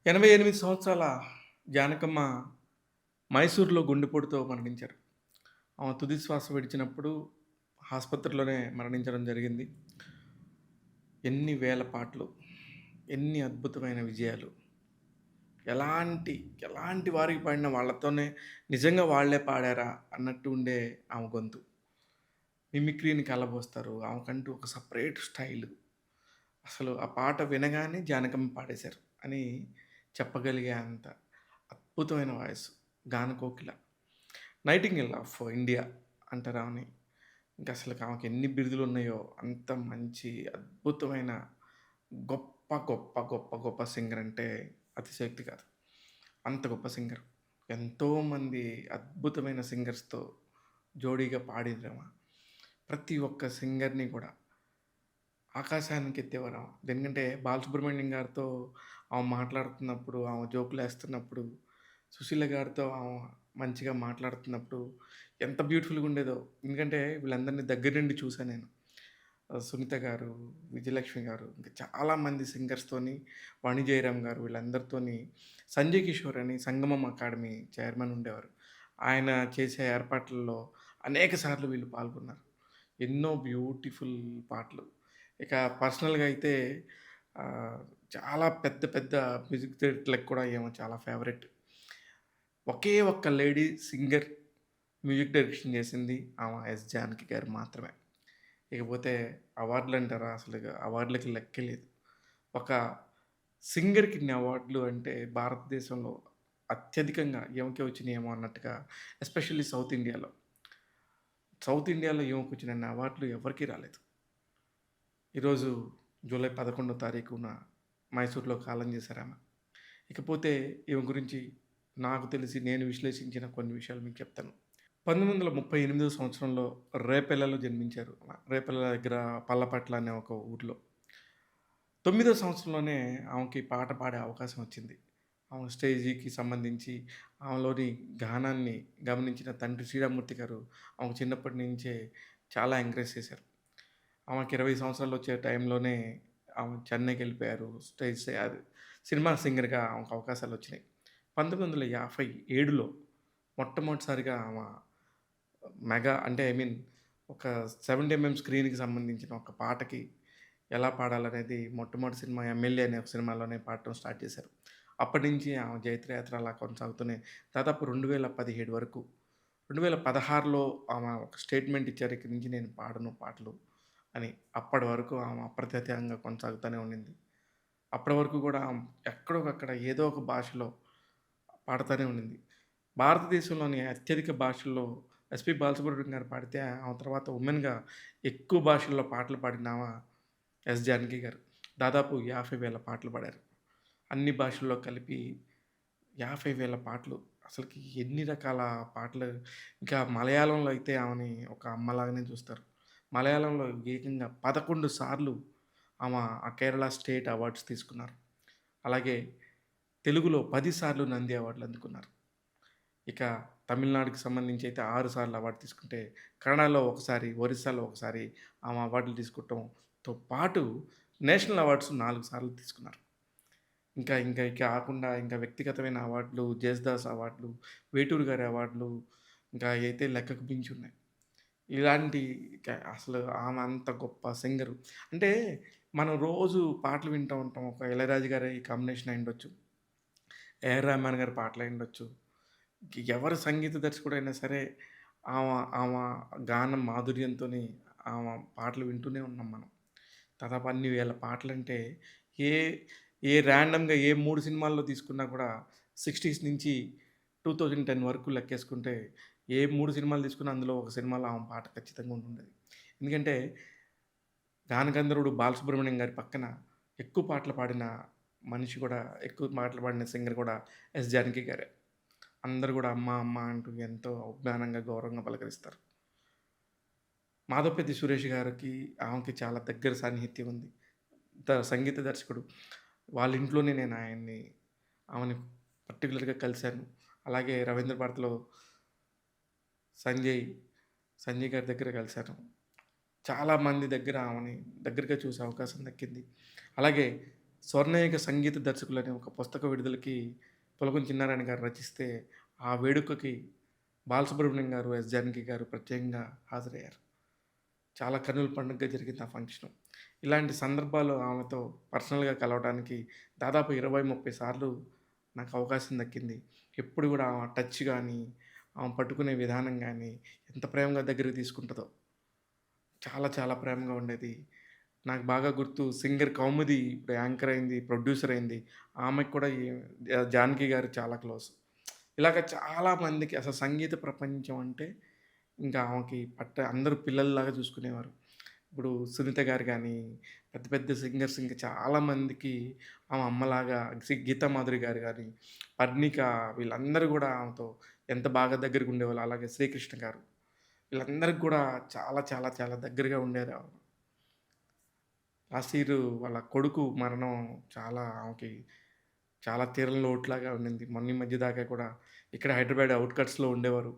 88 సంవత్సరాల జానకమ్మ మైసూర్‌లో గుండెపోటుతో మరణించారు. ఆమె తుది శ్వాస విడిచినప్పుడు ఆసుపత్రిలోనే మరణించడం జరిగింది. ఎన్ని వేల పాటలు, ఎన్ని అద్భుతమైన విజయాలు. ఎలాంటి, ఎలాంటి వారికి పాడిన వాళ్ళతోనే నిజంగా వాళ్ళే పాడారా అన్నట్టు ఉండే ఆమె గొంతు. మిమిక్రీని కలబోస్తారు. ఆమెకంటూ ఒక సెపరేట్ స్టైలు. అసలు ఆ పాట వినగానే జానకమ్మ పాడేశారు అని చెప్పగలిగే అంత అద్భుతమైన వాయిస్. గానకోకిల. నైటింగేల్ ఆఫ్ ఇండియా అంటారు ఆమెని. ఇంక అసలకి ఆమెకి ఎన్ని బిరుదులున్నాయో అంత మంచి అద్భుతమైన గొప్ప, గొప్ప, గొప్ప, గొప్ప సింగర్ అంటే అతిశయోక్తి కాదు. అంత గొప్ప సింగర్. ఎంతోమంది అద్భుతమైన సింగర్స్‌తో జోడీగా పాడిండ్రామె. ప్రతి ఒక్క సింగర్‌ని కూడా ఆకాశానికి ఎత్తేవారామె. దేనికంటే బాలసుబ్రహ్మణ్యం గారితో ఆమె మాట్లాడుతున్నప్పుడు, ఆమె జోకులేస్తున్నప్పుడు, సుశీల గారితో ఆమె మంచిగా మాట్లాడుతున్నప్పుడు ఎంత బ్యూటిఫుల్‌గా ఉండేదో. ఎందుకంటే వీళ్ళందరిని దగ్గర నుండి చూసా నేను. సునీత గారు, విజయలక్ష్మి గారు, ఇంకా చాలామంది సింగర్స్‌తోని, వాణి జయరాం గారు వీళ్ళందరితోని సంజయ్ కిషోర్ అని సంగమం అకాడమీ చైర్మన్ ఉండేవారు. ఆయన చేసే ఏర్పాట్లలో అనేక సార్లు వీళ్ళు పాల్గొన్నారు. ఎన్నో బ్యూటిఫుల్ పాటలు. ఇక పర్సనల్‌గా అయితే చాలా పెద్ద పెద్ద మ్యూజిక్ డైరెక్టర్‌లకి కూడా ఈమె చాలా ఫేవరెట్. ఒకే ఒక్క లేడీ సింగర్ మ్యూజిక్ డైరెక్షన్ చేసింది ఆమె ఎస్. జానకి గారు మాత్రమే. ఇకపోతే అవార్డులంటారా అసలు అవార్డులకి లెక్కే లేదు. ఒక సింగర్‌కి ఇన్ని అవార్డులు అంటే భారతదేశంలో అత్యధికంగా ఈమెకే వచ్చినాయేమో అన్నట్టుగా ఎస్పెషల్లీ సౌత్ ఇండియాలో. సౌత్ ఇండియాలో ఈమెకొచ్చినన్ని అవార్డులు ఎవరికీ రాలేదు. ఈరోజు జూలై 11 తారీఖున మైసూర్‌లో కాలం చేశారామె. ఇకపోతే ఈమె గురించి నాకు తెలిసి నేను విశ్లేషించిన కొన్ని విషయాలు మీకు చెప్తాను. 1938 సంవత్సరంలో రేపెల్లెలో జన్మించారు. రేపెల్లె దగ్గర పల్లపట్ల అనే ఒక ఊర్లో. 9దో సంవత్సరంలోనే ఆమెకి పాట పాడే అవకాశం వచ్చింది. ఆమె స్టేజీకి సంబంధించి ఆమెలోని గానాన్ని గమనించిన తండ్రి శ్రీరామ్మూర్తి గారు ఆమెకు చిన్నప్పటి నుంచే చాలా ఎంకరేజ్ చేశారు. ఆమెకి 20 సంవత్సరాలు వచ్చే టైంలోనే ఆమె చెన్నైకెళ్ళిపోయారు. అది సినిమా సింగర్‌గా ఆమెకు అవకాశాలొచ్చినాయి. 1957లో మొట్టమొదటిసారిగా ఆమె మెగా అంటే ఐ మీన్ ఒక 70 స్క్రీన్‌కి సంబంధించిన ఒక పాటకి ఎలా పాడాలనేది మొట్టమొదటి సినిమా 'ఎమ్మెల్యే' అనే ఒక సినిమాలోనే పాడటం స్టార్ట్ చేశారు. అప్పటినుంచి ఆమె జైత్రయాత్ర అలా కొనసాగుతూనే దాదాపు 2017 వరకు 2016లో ఆమె ఒక స్టేట్మెంట్ ఇచ్చారు. ఇక్కడి నుంచి నేను పాడను పాటలు అని. అప్పటి వరకు ఆమె అప్రతిహతంగా కొనసాగుతూనే ఉండింది. అప్పటి వరకు కూడా ఆమె ఎక్కడొకక్కడ ఏదో ఒక భాషలో పాడుతూనే ఉండింది. భారతదేశంలోని అత్యధిక భాషల్లో ఎస్‌పి బాలసుబ్రహ్మణ్యం గారు పాడితే, ఆమె తర్వాత ఉమెన్‌గా ఎక్కువ భాషల్లో పాటలు పాడినామ ఎస్. జానకి గారు. దాదాపు 50,000 పాటలు పాడారు. అన్ని భాషల్లో కలిపి 50,000 పాటలు. అసలకి ఎన్ని రకాల పాటలు. ఇంకా మలయాళంలో అయితే ఆమెని ఒక అమ్మలాగానే చూస్తారు. మలయాళంలో ఏకంగా 11 సార్లు ఆమె ఆ కేరళ స్టేట్ అవార్డ్స్ తీసుకున్నారు. అలాగే తెలుగులో 10 సార్లు నంది అవార్డులు అందుకున్నారు. ఇక తమిళనాడుకి సంబంధించి అయితే 6 సార్లు అవార్డు తీసుకుంటే, కన్నడలో ఒకసారి, ఒరిస్సాలో ఒకసారి ఆమె అవార్డులు తీసుకోవటంతో పాటు నేషనల్ అవార్డ్స్ 4 సార్లు తీసుకున్నారు. ఇంకా ఇంకా ఇక కాకుండా ఇంకా వ్యక్తిగతమైన అవార్డులు, 'జేసుదాస్' అవార్డులు, 'వేటూరి' గారి అవార్డులు ఇంకా అయితే లెక్కకు మించి ఉన్నాయి. ఇలాంటి అసలు ఆమె అంత గొప్ప సింగరు. అంటే మనం రోజు పాటలు వింటూ ఉంటాం. ఒక 'ఇళయరాజా' గారి కాంబినేషన్ అయ్యుండొచ్చు. 'ఏఆర్ రెహమాన్' గారి పాటలయ్యుండొచ్చు. ఎవరు సంగీత దర్శకుడైనా సరే ఆమ గానం మాధుర్యంతోని ఆమె పాటలు వింటూనే ఉన్నాం మనం. దాదాపు అన్ని వేల పాటలంటే ఏ ఏ ర్యాండమ్‌గా ఏ 3 సినిమాల్లో తీసుకున్నా కూడా 60స్ నుంచి 2010 వరకు లెక్కేసుకుంటే ఏ 3 సినిమాలు తీసుకున్నా అందులో ఒక సినిమాలో ఆమె పాట ఖచ్చితంగా ఉండుండేది. ఎందుకంటే గాన గంధర్వుడు బాలసుబ్రహ్మణ్యం గారి పక్కన ఎక్కువ పాటలు పాడిన మనిషి కూడా ఎక్కువ పాటలు పాడిన సింగర్ కూడా ఎస్. జానకి గారే. అందరూ గూడా అమ్మ, అమ్మ అంటూ ఎంతో అభిమానంగా, గౌరవంగా పలకరిస్తారు. మాధవపెద్ది సురేష్ గారికి, ఆమెకి చాలా దగ్గర సాన్నిహిత్యం ఉంది. సంగీత దర్శకుడు. వాళ్ళ ఇంట్లోనే నేను ఆమెని పర్టిక్యులర్‌గా కలిసాను. అలాగే రవీంద్ర భారతిలో సంజయ్, సంజయ్ గారి దగ్గర కలిసాను. చాలా మంది దగ్గర ఆమెని దగ్గరగా చూసే అవకాశం దక్కింది. అలాగే స్వర్ణయుగ సంగీత దర్శకులని ఒక పుస్తక విడుదలకి పులకం చిన్నారాయణ గారు రచిస్తే, ఆ వేడుకకి బాలసుబ్రహ్మణ్యం గారు, ఎస్. జానకి గారు ప్రత్యేకంగా హాజరయ్యారు. చాలా కన్నుల పండుగగా జరిగింది ఆ ఫంక్షను. ఇలాంటి సందర్భాల్లో ఆమెతో పర్సనల్‌గా కలవడానికి దాదాపు 20, 30 సార్లు నాకు అవకాశం దక్కింది. ఎప్పుడు గూడా ఆమె టచ్ గానీ, ఆమె పట్టుకునే విధానం గానీ, ఎంత ప్రేమగా దగ్గరికి తీసుకుంటదో. చాలా చాలా ప్రేమగా ఉండేది. నాకు బాగా గుర్తు సింగర్ కౌముది ఇప్పుడు యాంకర్ అయింది, ప్రొడ్యూసర్ అయింది. ఆమెకు కూడా జానకి గారు చాలా క్లోజ్. ఇలాగ చాలా మందికి అసలు సంగీత ప్రపంచం అంటే ఇంకా ఆమెకి అందరూ పిల్లల్లాగా చూసుకునేవారు. ఇప్పుడు సునీత గారు గానీ, పెద్ద పెద్ద సింగర్స్ ఇంకా చాలా మందికి ఆమె అమ్మలాగా గీతా మాధురి గారు గానీ, పర్ణిక వీళ్ళందరూ గూడా ఆమెతో ఎంత బాగా దగ్గరగా ఉండేవాళ్ళో. అలాగే శ్రీకృష్ణ గారు. వీళ్ళందరికి కూడా చాలా చాలా చాలా దగ్గరగా ఉండేదామె. లాస్ట్ ఇయర్ వాళ్ళ కొడుకు మరణం చాలా ఆమెకి చాలా తీరని లోటులాగా ఉండింది. మొన్న ఈ మధ్య దాకా కూడా ఇక్కడ హైదరాబాద్ ఔట్‌కట్స్‌లో ఉండేవారు.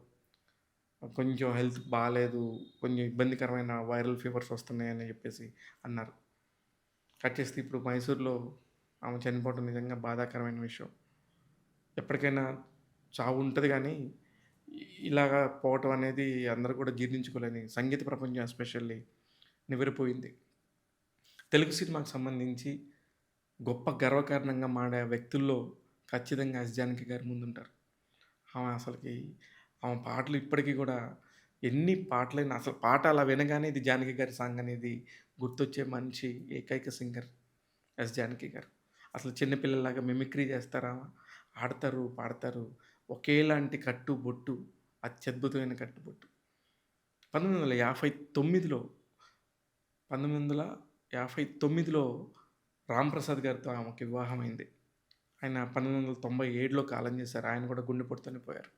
కొంచెం హెల్త్ బాలేదు. కొంచెం ఇబ్బందికరమైన వైరల్ ఫీవర్స్ వస్తున్నాయని జెప్పేసి అన్నారు. కట్ చేస్తే ఇప్పుడు మైసూర్‌లో ఆమె చనిపోవడం నిజంగా బాధాకరమైన విషయం. ఎప్పటికైనా చావు ఉంటది గానీ, ఇలాగా పోవటం అనేది అందరూ కూడా జీర్ణించుకోలేని సంగీత ప్రపంచం ఎస్పెషల్లీ నివ్వెరపోయింది. తెలుగు సినిమాకి సంబంధించి గొప్ప గర్వకారణంగా మాడే వ్యక్తుల్లో ఖచ్చితంగా ఎస్. జానకి గారు ముందుంటారు. ఆమె అసలకి ఆమె పాటలు ఇప్పటికి గూడా ఎన్ని పాటలైనా అసలు పాట అలా వినగానే ఇది జానకి గారి సాంగ్ అనేది గుర్తొచ్చే మనిషి ఏకైక సింగర్ ఎస్. జానకి గారు. అసలు చిన్న పిల్లల్లాగా మిమిక్రీ చేస్తారామె. ఆడతారు, పాడతారు. ఒకేలాంటి కట్టు, బొట్టు అత్యద్భుతమైన కట్టు, బొట్టు. 1959లో 1959లో రాంప్రసాద్ గారితో ఆమెకి వివాహమైంది. ఆయన 1997లో కాలం చేశారు. ఆయన కూడా గుండెపోటుతోనే పోయారు.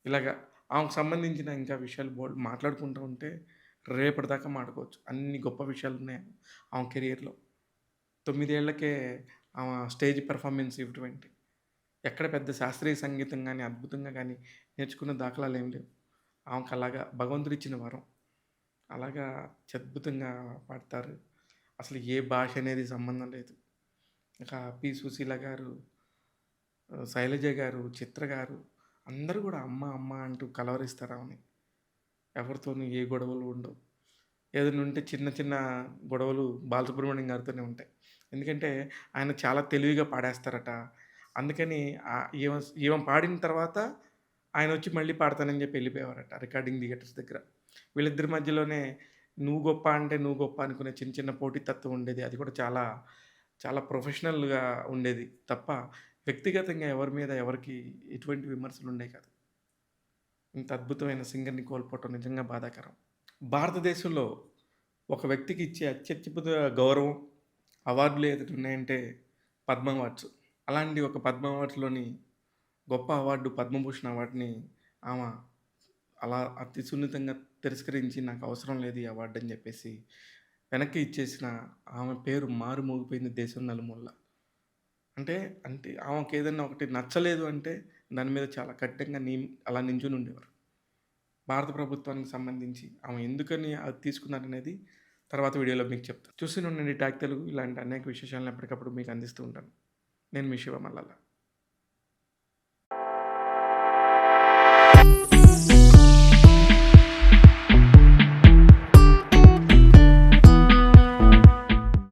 ఇలాగ ఆమెకు సంబంధించిన ఇంకా విషయాలు మాట్లాడుకుంటూ ఉంటే రేపటిదాకా మాట్లాడుకోవచ్చు. అన్ని గొప్ప విషయాలున్నాయి ఆమె కెరియర్‌లో. 9 ఏళ్లకే ఆమె స్టేజ్ పెర్ఫార్మన్స్ ఇవ్వడం ఏంటి, ఎక్కడ పెద్ద శాస్త్రీయ సంగీతం గానీ, అద్భుతంగా గానీ నేర్చుకున్న దాఖలాలేమి లేవు. ఆమెకలాగా భగవంతుడిచ్చిన వరం. అలాగా అత్యద్భుతంగా పాడతారు. అసలు ఏ భాష అనేది సంబంధం లేదు. ఇక పి. సుశీల గారు, శైలజ గారు, చిత్ర గారు అందరూ గూడా అమ్మ, అమ్మ అంటూ కలవరిస్తారు ఆమెని. ఎవరితోనూ ఏ గొడవలు ఉండవు. ఏదైనా ఉంటే చిన్న చిన్న గొడవలు బాలసుబ్రహ్మణ్యం గారితోనే ఉంటాయి. ఎందుకంటే ఆయన చాలా తెలివిగా పాడేస్తారట. అందుకని ఈమె ఈమె పాడిన తర్వాత ఆయనొచ్చి మళ్ళీ పాడతానని జెప్పి ఎళ్ళిపోయేవారట రికార్డింగ్ థియేటర్స్ దగ్గర. వీళ్ళిద్దరి మధ్యలోనే నువ్వు గొప్ప అంటే నువ్వు గొప్ప అనుకునే చిన్న చిన్న పోటీతత్వం ఉండేది. అది కూడా చాలా చాలా ప్రొఫెషనల్‌గా ఉండేది తప్ప వ్యక్తిగతంగా ఎవరి మీద ఎవరికీ ఎటువంటి విమర్శలుండేవి కాదు. ఇంత అద్భుతమైన సింగర్‌ని కోల్పోవటం నిజంగా బాధాకరం. భారతదేశంలో ఒక వ్యక్తికి ఇచ్చే అత్యద్భుత గౌరవం, అవార్డులు ఏదైనా ఉన్నాయంటే పద్మ అవార్డ్స్. అలాంటి ఒక పద్మ అవార్డ్స్‌లోని గొప్ప అవార్డు పద్మభూషణ్ అవార్డ్‌ని ఆమె అలా అతి సున్నితంగా తిరస్కరించి నాకు అవసరం లేదు ఈ అవార్డ్ అని చెప్పేసి వెనక్కి ఇచ్చేసిన ఆమె పేరు మారుమోగిపోయింది దేశం నలుమూలల. అంటే అంటే ఆమెకేదన్నా ఒకటి నచ్చలేదు అంటే దాని మీద చాలా కఠినంగా అలా నించొని ఉండేవారు. భారత ప్రభుత్వానికి సంబంధించి ఆమె ఎందుకని అది తీసుకున్నారనేది తర్వాత వీడియోలో మీకు చెప్తాను. చూస్తూనే ఉండండి టాక్ తెలుగు. ఇలాంటి అనేక విశేషాలను ఎప్పటికప్పుడు మీకు అందిస్తూ ఉంటాను. నేను మీ శివ మల్లాల.